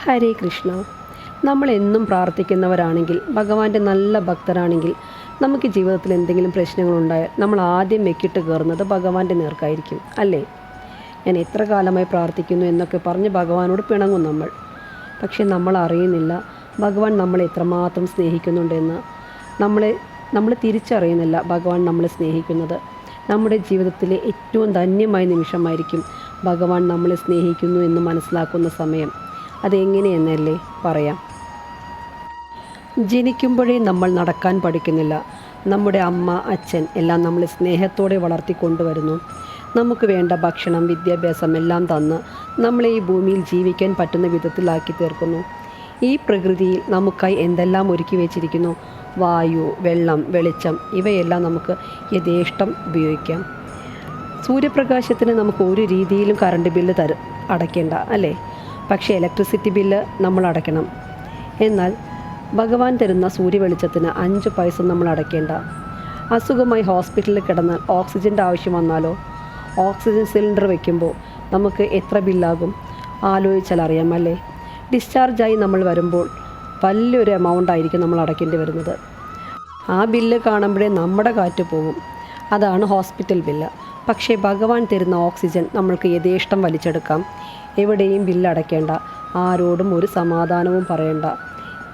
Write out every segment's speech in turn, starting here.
ഹരേ കൃഷ്ണ. നമ്മളെന്നും പ്രാർത്ഥിക്കുന്നവരാണെങ്കിൽ, ഭഗവാന്റെ നല്ല ഭക്തരാണെങ്കിൽ, നമുക്ക് ജീവിതത്തിൽ എന്തെങ്കിലും പ്രശ്നങ്ങളുണ്ടായാൽ നമ്മൾ ആദ്യം വെക്കിട്ട് കയറുന്നത് ഭഗവാന്റെ നേർക്കായിരിക്കും, അല്ലേ? ഞാൻ എത്ര കാലമായി പ്രാർത്ഥിക്കുന്നു എന്നൊക്കെ പറഞ്ഞ് ഭഗവാനോട് പിണങ്ങും നമ്മൾ. പക്ഷെ നമ്മൾ അറിയുന്നില്ല ഭഗവാൻ നമ്മളെ എത്രമാത്രം സ്നേഹിക്കുന്നുണ്ടെന്ന്. നമ്മൾ തിരിച്ചറിയുന്നില്ല ഭഗവാൻ നമ്മളെ സ്നേഹിക്കുന്നത്. നമ്മുടെ ജീവിതത്തിലെ ഏറ്റവും ധന്യമായ നിമിഷമായിരിക്കും ഭഗവാൻ നമ്മളെ സ്നേഹിക്കുന്നു എന്ന് മനസ്സിലാക്കുന്ന സമയം. അതെങ്ങനെയെന്നല്ലേ പറയാം. ജനിക്കുമ്പോഴേ നമ്മൾ നടക്കാൻ പഠിക്കുന്നില്ല. നമ്മുടെ അമ്മ, അച്ഛൻ എല്ലാം നമ്മളെ സ്നേഹത്തോടെ വളർത്തിക്കൊണ്ടുവരുന്നു. നമുക്ക് വേണ്ട ഭക്ഷണം, വിദ്യാഭ്യാസം എല്ലാം തന്ന് നമ്മളെ ഈ ഭൂമിയിൽ ജീവിക്കാൻ പറ്റുന്ന വിധത്തിലാക്കി തീർക്കുന്നു. ഈ പ്രകൃതിയിൽ നമുക്കായി എന്തെല്ലാം ഒരുക്കി വെച്ചിരിക്കുന്നു. വായു, വെള്ളം, വെളിച്ചം ഇവയെല്ലാം നമുക്ക് യഥേഷ്ടം ഉപയോഗിക്കാം. സൂര്യപ്രകാശത്തിന് നമുക്ക് ഒരു രീതിയിലും കറണ്ട് ബില്ല് അടയ്ക്കേണ്ട, അല്ലേ? പക്ഷേ ഇലക്ട്രിസിറ്റി ബില്ല് നമ്മൾ അടയ്ക്കണം. എന്നാൽ ഭഗവാൻ തരുന്ന സൂര്യവെളിച്ചത്തിന് 5 പൈസ നമ്മൾ അടയ്ക്കേണ്ട. അസുഖമായി ഹോസ്പിറ്റലിൽ കിടന്നാൽ ഓക്സിജൻ്റെ ആവശ്യം വന്നാലോ, ഓക്സിജൻ സിലിണ്ടർ വയ്ക്കുമ്പോൾ നമുക്ക് എത്ര ബില്ലാകും ആലോചിച്ചാൽ അറിയാം, അല്ലേ? ഡിസ്ചാർജായി നമ്മൾ വരുമ്പോൾ വലിയൊരു എമൗണ്ട് ആയിരിക്കും നമ്മൾ അടയ്ക്കേണ്ടി വരുന്നത്. ആ ബില്ല് കാണുമ്പോഴേ നമ്മുടെ കാറ്റ് പോകും. അതാണ് ഹോസ്പിറ്റൽ ബില്ല്. പക്ഷേ ഭഗവാൻ തരുന്ന ഓക്സിജൻ നമ്മൾക്ക് യഥേഷ്ടം വലിച്ചെടുക്കാം. എവിടെയും ബില്ലടയ്ക്കേണ്ട, ആരോടും ഒരു സമാധാനവും പറയണ്ട.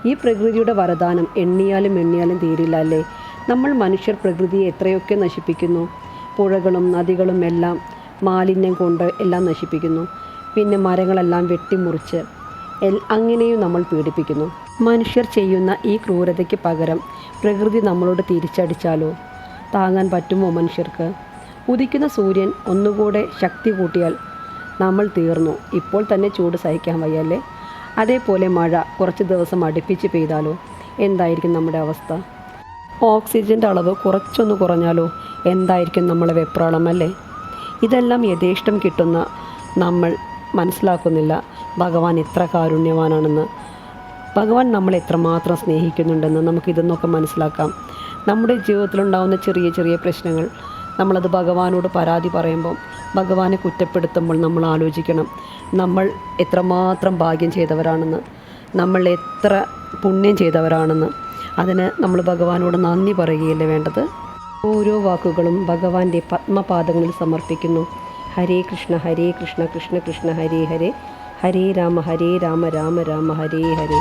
ഈ പ്രകൃതിയുടെ വരദാനം എണ്ണിയാലും തീരില്ല, അല്ലേ? നമ്മൾ മനുഷ്യർ പ്രകൃതിയെ എത്രയൊക്കെ നശിപ്പിക്കുന്നു. പുഴകളും നദികളും എല്ലാം മാലിന്യം കൊണ്ട് എല്ലാം നശിപ്പിക്കുന്നു. പിന്നെ മരങ്ങളെല്ലാം വെട്ടിമുറിച്ച് അങ്ങനെയും നമ്മൾ പീഡിപ്പിക്കുന്നു. മനുഷ്യർ ചെയ്യുന്ന ഈ ക്രൂരതയ്ക്ക് പകരം പ്രകൃതി നമ്മളോട് തിരിച്ചടിച്ചാലോ? താങ്ങാൻ പറ്റുമോ മനുഷ്യർക്ക്? ഉദിക്കുന്ന സൂര്യൻ ഒന്നുകൂടെ ശക്തി കൂട്ടിയാൽ നമ്മൾ തീർന്നു. ഇപ്പോൾ തന്നെ ചൂട് സഹിക്കാൻ വയ്യല്ലേ? അതേപോലെ മഴ കുറച്ച് ദിവസം അടുപ്പിച്ച് പെയ്താലോ എന്തായിരിക്കും നമ്മുടെ അവസ്ഥ? ഓക്സിജൻ്റെ അളവ് കുറച്ചൊന്ന് കുറഞ്ഞാലോ എന്തായിരിക്കും നമ്മളെ വെപ്രാളം, അല്ലേ? ഇതെല്ലാം യഥേഷ്ടം കിട്ടുന്ന നമ്മൾ മനസ്സിലാക്കുന്നില്ല ഭഗവാൻ എത്ര കാരുണ്യവാനാണെന്ന്. ഭഗവാൻ നമ്മളെ എത്രമാത്രം സ്നേഹിക്കുന്നുണ്ടെന്ന് നമുക്കിതെന്നൊക്കെ മനസ്സിലാക്കാം. നമ്മുടെ ജീവിതത്തിലുണ്ടാകുന്ന ചെറിയ ചെറിയ പ്രശ്നങ്ങൾ നമ്മളത് ഭഗവാനോട് പരാതി പറയുമ്പോൾ, ഭഗവാനെ കുറ്റപ്പെടുത്തുമ്പോൾ നമ്മൾ ആലോചിക്കണം നമ്മൾ എത്രമാത്രം ഭാഗ്യം ചെയ്തവരാണെന്ന്, നമ്മൾ എത്ര പുണ്യം ചെയ്തവരാണെന്ന്. അതിന് നമ്മൾ ഭഗവാനോട് നന്ദി പറയുകയല്ലേ വേണ്ടത്. ഓരോ വാക്കുകളും ഭഗവാന്റെ പത്മപാദങ്ങളിൽ സമർപ്പിക്കുന്നു. ഹരേ കൃഷ്ണ ഹരേ കൃഷ്ണ കൃഷ്ണ കൃഷ്ണ ഹരേ ഹരേ, ഹരേ രാമ രാമ രാമ ഹരേ ഹരേ.